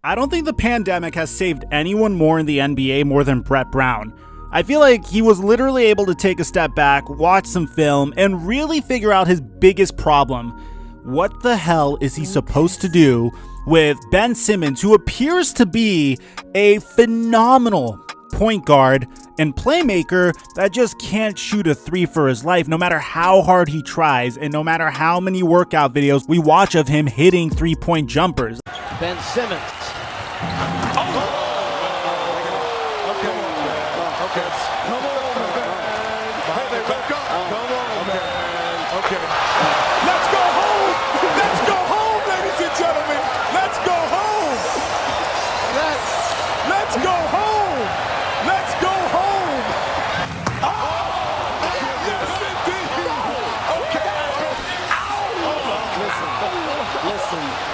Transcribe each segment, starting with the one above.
I don't think the pandemic has saved anyone more in the NBA more than Brett Brown. I feel like he was literally able to take a step back, watch some film, and really figure out his biggest problem. What the hell is he supposed to do with Ben Simmons, who appears to be a phenomenal point guard and playmaker that just can't shoot a three for his life, no matter how hard he tries and no matter how many workout videos we watch of him hitting three-point jumpers? Ben Simmons.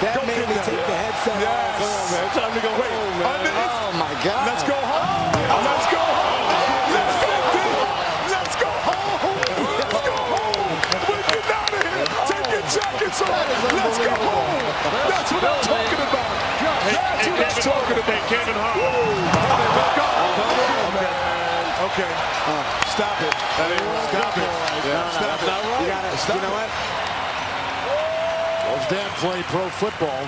That made me take the headset off. Come on, man. Time to go home, man. Oh, my God. Let's go home. Let's go home. Let's go home. Let's go home. Let's go home. We're getting out of here. Take your jackets off. Let's go home. That's what I'm talking about. That's what I'm talking about. Kevin Hart. Okay. Stop it. Stop it. Stop it. You got it. You know what? Well, his dad played pro football.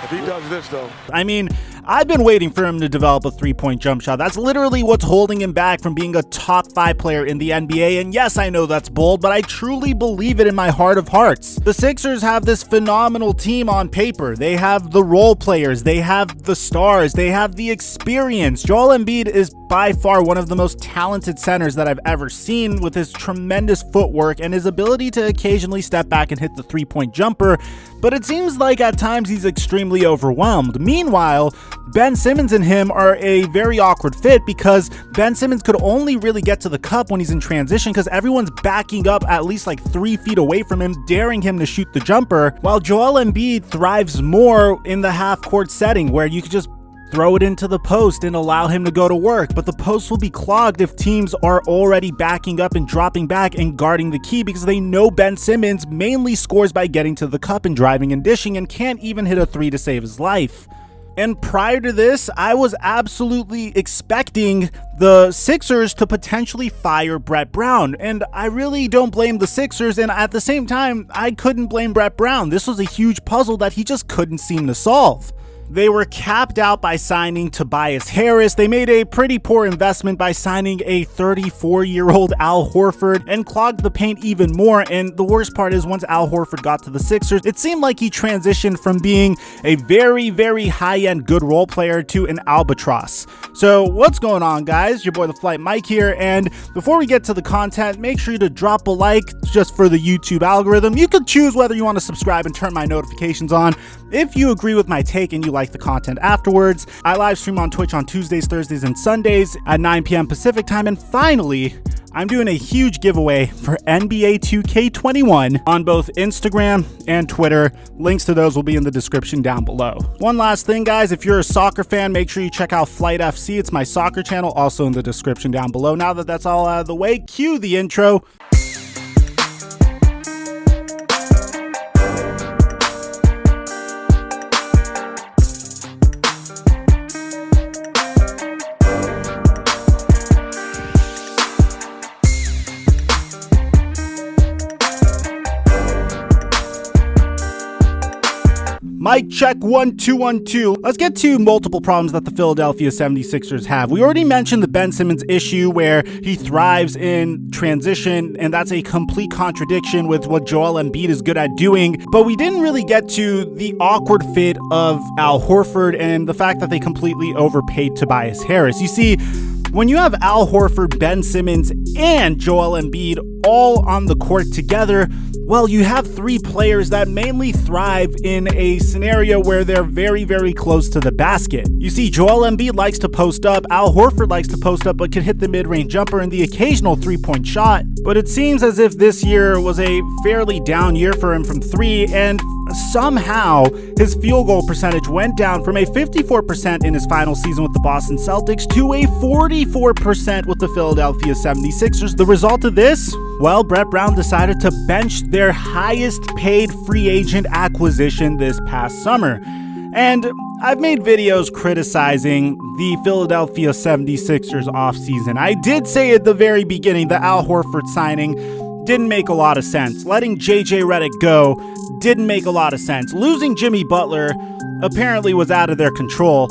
If he does this, though. I mean, I've been waiting for him to develop a three-point jump shot. That's literally what's holding him back from being a top 5 player in the NBA. And yes, I know that's bold, but I truly believe it in my heart of hearts. The Sixers have this phenomenal team on paper. They have the role players. They have the stars. They have the experience. Joel Embiid is by far one of the most talented centers that I've ever seen, with his tremendous footwork and his ability to occasionally step back and hit the three-point jumper. But it seems like at times he's extremely overwhelmed. Meanwhile, Ben Simmons and him are a very awkward fit because Ben Simmons could only really get to the cup when he's in transition because everyone's backing up at least like 3 feet away from him, daring him to shoot the jumper, while Joel Embiid thrives more in the half-court setting where you could just throw it into the post and allow him to go to work. But the post will be clogged if teams are already backing up and dropping back and guarding the key, because they know Ben Simmons mainly scores by getting to the cup and driving and dishing and can't even hit a three to save his life. And prior to this, I was absolutely expecting the Sixers to potentially fire Brett Brown. And I really don't blame the Sixers. And at the same time, I couldn't blame Brett Brown. This was a huge puzzle that he just couldn't seem to solve. They were capped out by signing Tobias Harris. They made a pretty poor investment by signing a 34-year-old Al Horford and clogged the paint even more. And the worst part is, once Al Horford got to the Sixers, it seemed like he transitioned from being a very, very high-end good role player to an albatross. So what's going on, guys? Your boy TheFlightMike here. And before we get to the content, make sure to drop a like just for the YouTube algorithm. You can choose whether you want to subscribe and turn my notifications on. If you agree with my take and you like the content afterwards, I live stream on Twitch on Tuesdays, Thursdays, and Sundays at 9 p.m. Pacific time. And finally, I'm doing a huge giveaway for NBA 2K21 on both Instagram and Twitter. Links to those will be in the description down below. One last thing, guys, if you're a soccer fan, make sure you check out Flight FC. It's my soccer channel, also in the description down below. Now that that's all out of the way, cue the intro. Mic check 1 2 1 2. Let's get to multiple problems that the Philadelphia 76ers have. We already mentioned the Ben Simmons issue where he thrives in transition, and that's a complete contradiction with what Joel Embiid is good at doing. But we didn't really get to the awkward fit of Al Horford and the fact that they completely overpaid Tobias Harris. You see, when you have Al Horford, Ben Simmons, and Joel Embiid all on the court together, well, you have 3 players that mainly thrive in a scenario where they're very, very close to the basket. You see, Joel Embiid likes to post up, Al Horford likes to post up but can hit the mid-range jumper and the occasional three-point shot. But it seems as if this year was a fairly down year for him from 3, and somehow his field goal percentage went down from a 54% in his final season with the Boston Celtics to a 44% with the Philadelphia 76ers. The result of this? Well, Brett Brown decided to bench their highest paid free agent acquisition this past summer. And I've made videos criticizing the Philadelphia 76ers offseason. I did say at the very beginning the Al Horford signing didn't make a lot of sense. Letting JJ Redick go didn't make a lot of sense. Losing Jimmy Butler apparently was out of their control.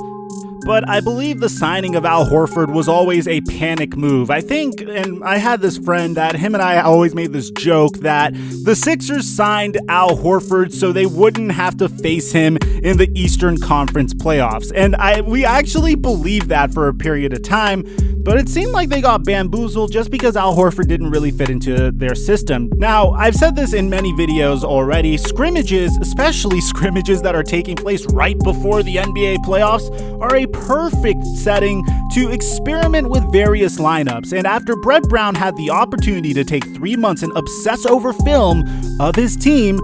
But I believe the signing of Al Horford was always a panic move. I think, and I had this friend that him and I always made this joke that the Sixers signed Al Horford so they wouldn't have to face him in the Eastern Conference playoffs. And we actually believed that for a period of time, but it seemed like they got bamboozled just because Al Horford didn't really fit into their system. Now, I've said this in many videos already, scrimmages, especially scrimmages that are taking place right before the NBA playoffs, are a perfect setting to experiment with various lineups. And after Brett Brown had the opportunity to take 3 months and obsess over film of his team,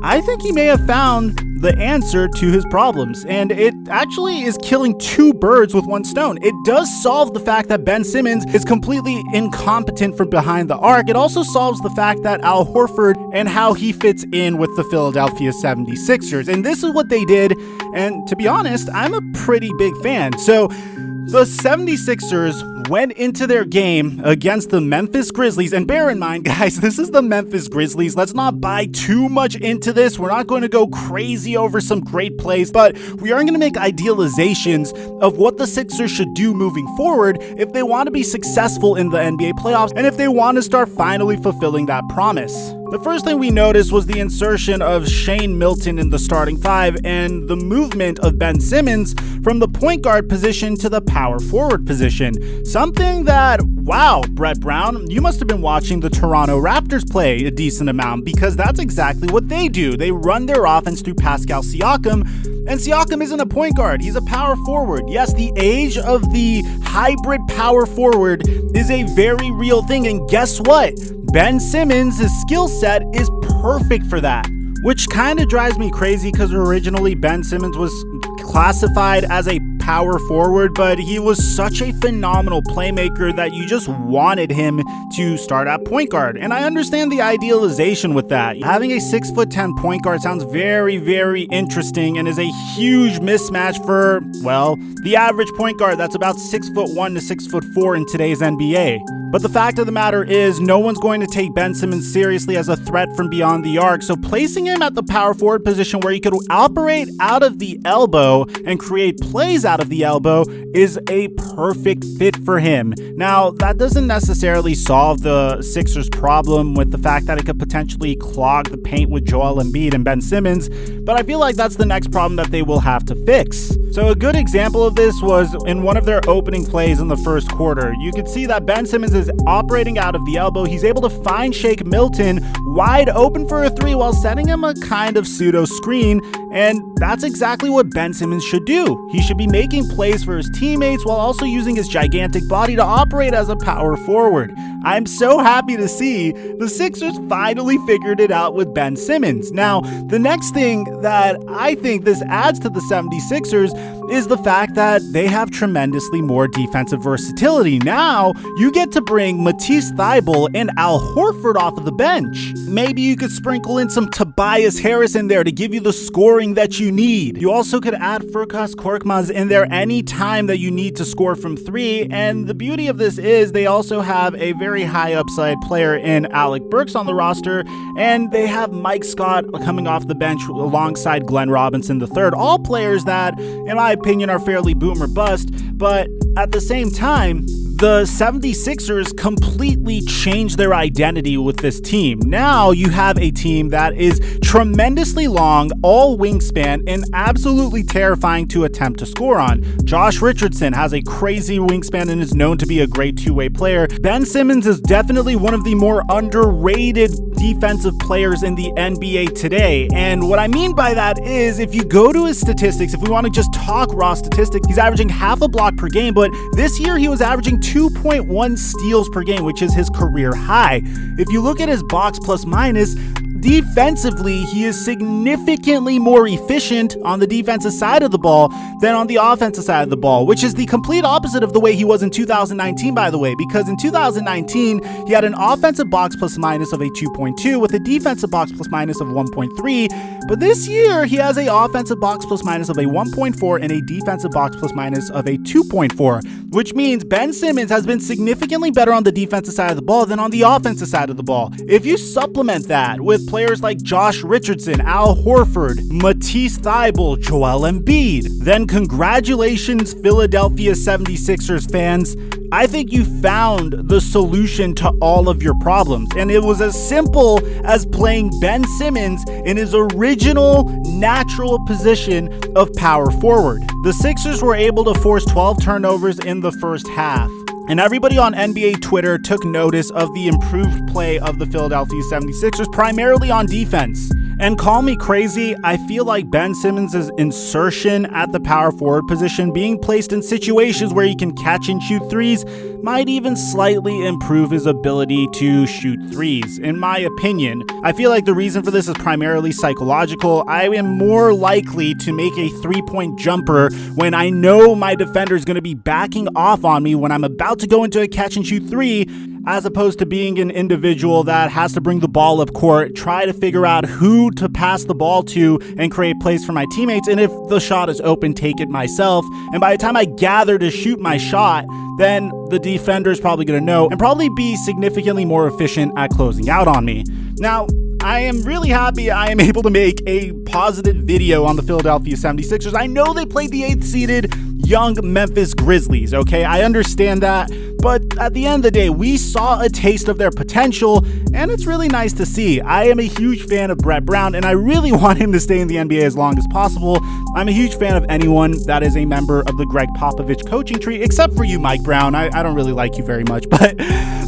I think he may have found the answer to his problems, and it actually is killing two birds with one stone. It does solve the fact that Ben Simmons is completely incompetent from behind the arc. It also solves the fact that Al Horford and how he fits in with the Philadelphia 76ers, and this is what they did, and to be honest, I'm a pretty big fan. So the 76ers went into their game against the Memphis Grizzlies, and bear in mind, guys, this is the Memphis Grizzlies. Let's not buy too much into this. We're not going to go crazy over some great plays, but we are going to make idealizations of what the Sixers should do moving forward if they want to be successful in the NBA playoffs and if they want to start finally fulfilling that promise. The first thing we noticed was the insertion of Shane Milton in the starting five and the movement of Ben Simmons from the point guard position to the power forward position. Something that, wow, Brett Brown, you must have been watching the Toronto Raptors play a decent amount, because that's exactly what they do. They run their offense through Pascal Siakam, and Siakam isn't a point guard, he's a power forward. Yes, the age of the hybrid power forward is a very real thing, and guess what? Ben Simmons' skill set is perfect for that, which kind of drives me crazy because originally Ben Simmons was classified as a power forward, but he was such a phenomenal playmaker that you just wanted him to start at point guard. And I understand the idealization with that. Having a 6'10" point guard sounds very, very interesting and is a huge mismatch for, well, the average point guard that's about 6'1" to 6'4" in today's NBA. But the fact of the matter is, no one's going to take Ben Simmons seriously as a threat from beyond the arc, so placing him at the power forward position where he could operate out of the elbow and create plays out of the elbow is a perfect fit for him. Now, that doesn't necessarily solve the Sixers' problem with the fact that it could potentially clog the paint with Joel Embiid and Ben Simmons, but I feel like that's the next problem that they will have to fix. So a good example of this was in one of their opening plays in the first quarter. You could see that Ben Simmons is operating out of the elbow. He's able to find Shake Milton wide open for a three while setting him a kind of pseudo screen, and that's exactly what Ben Simmons should do. He should be making plays for his teammates while also using his gigantic body to operate as a power forward. I'm so happy to see the Sixers finally figured it out with Ben Simmons. Now, the next thing that I think this adds to the 76ers is the fact that they have tremendously more defensive versatility. Now, you get to bring Matisse Thybulle and Al Horford off of the bench. Maybe you could sprinkle in some Tobias Harris in there to give you the scoring that you need. You also could add Furkas Korkmaz in there anytime that you need to score from three, and the beauty of this is they also have a very high upside player in Alec Burks on the roster, and they have Mike Scott coming off the bench alongside Glenn Robinson III, all players that, in my opinion, are fairly boom or bust, but at the same time, the 76ers completely changed their identity with this team. Now you have a team that is tremendously long, all wingspan, and absolutely terrifying to attempt to score on. Josh Richardson has a crazy wingspan and is known to be a great two-way player. Ben Simmons is definitely one of the more underrated defensive players in the NBA today. And what I mean by that is, if you go to his statistics, if we want to just talk raw statistics, he's averaging half a block per game, but this year he was averaging 2.1 steals per game, which is his career high. If you look at his box plus minus, defensively, he is significantly more efficient on the defensive side of the ball than on the offensive side of the ball, which is the complete opposite of the way he was in 2019, by the way, because in 2019, he had an offensive box plus minus of a 2.2 with a defensive box plus minus of 1.3, but this year he has a offensive box plus minus of a 1.4 and a defensive box plus minus of a 2.4, which means Ben Simmons has been significantly better on the defensive side of the ball than on the offensive side of the ball. If you supplement that with players like Josh Richardson, Al Horford, Matisse Thybulle, Joel Embiid, then congratulations Philadelphia 76ers fans. I think you found the solution to all of your problems, and it was as simple as playing Ben Simmons in his original natural position of power forward. The Sixers were able to force 12 turnovers in the first half, and everybody on NBA Twitter took notice of the improved play of the Philadelphia 76ers, primarily on defense. And call me crazy, I feel like Ben Simmons' insertion at the power forward position, being placed in situations where he can catch and shoot threes, might even slightly improve his ability to shoot threes, in my opinion. I feel like the reason for this is primarily psychological. I am more likely to make a three-point jumper when I know my defender is going to be backing off on me when I'm about to go into a catch and shoot three, as opposed to being an individual that has to bring the ball up court, try to figure out who to pass the ball to and create plays for my teammates, and if the shot is open, take it myself. And by the time I gather to shoot my shot, then the defender is probably going to know and probably be significantly more efficient at closing out on me. Now, I am really happy I am able to make a positive video on the Philadelphia 76ers. I know they played the 8th seeded young Memphis Grizzlies, okay? I understand that, but at the end of the day, we saw a taste of their potential, and it's really nice to see. I am a huge fan of Brett Brown, and I really want him to stay in the NBA as long as possible. I'm a huge fan of anyone that is a member of the Greg Popovich coaching tree, except for you, Mike Brown. I don't really like you very much, but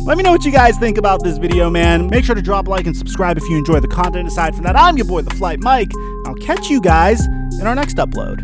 let me know what you guys think about this video, man. Make sure to drop a like and subscribe if you enjoy the content. Aside from that, I'm your boy, TheFlightMike. I'll catch you guys in our next upload.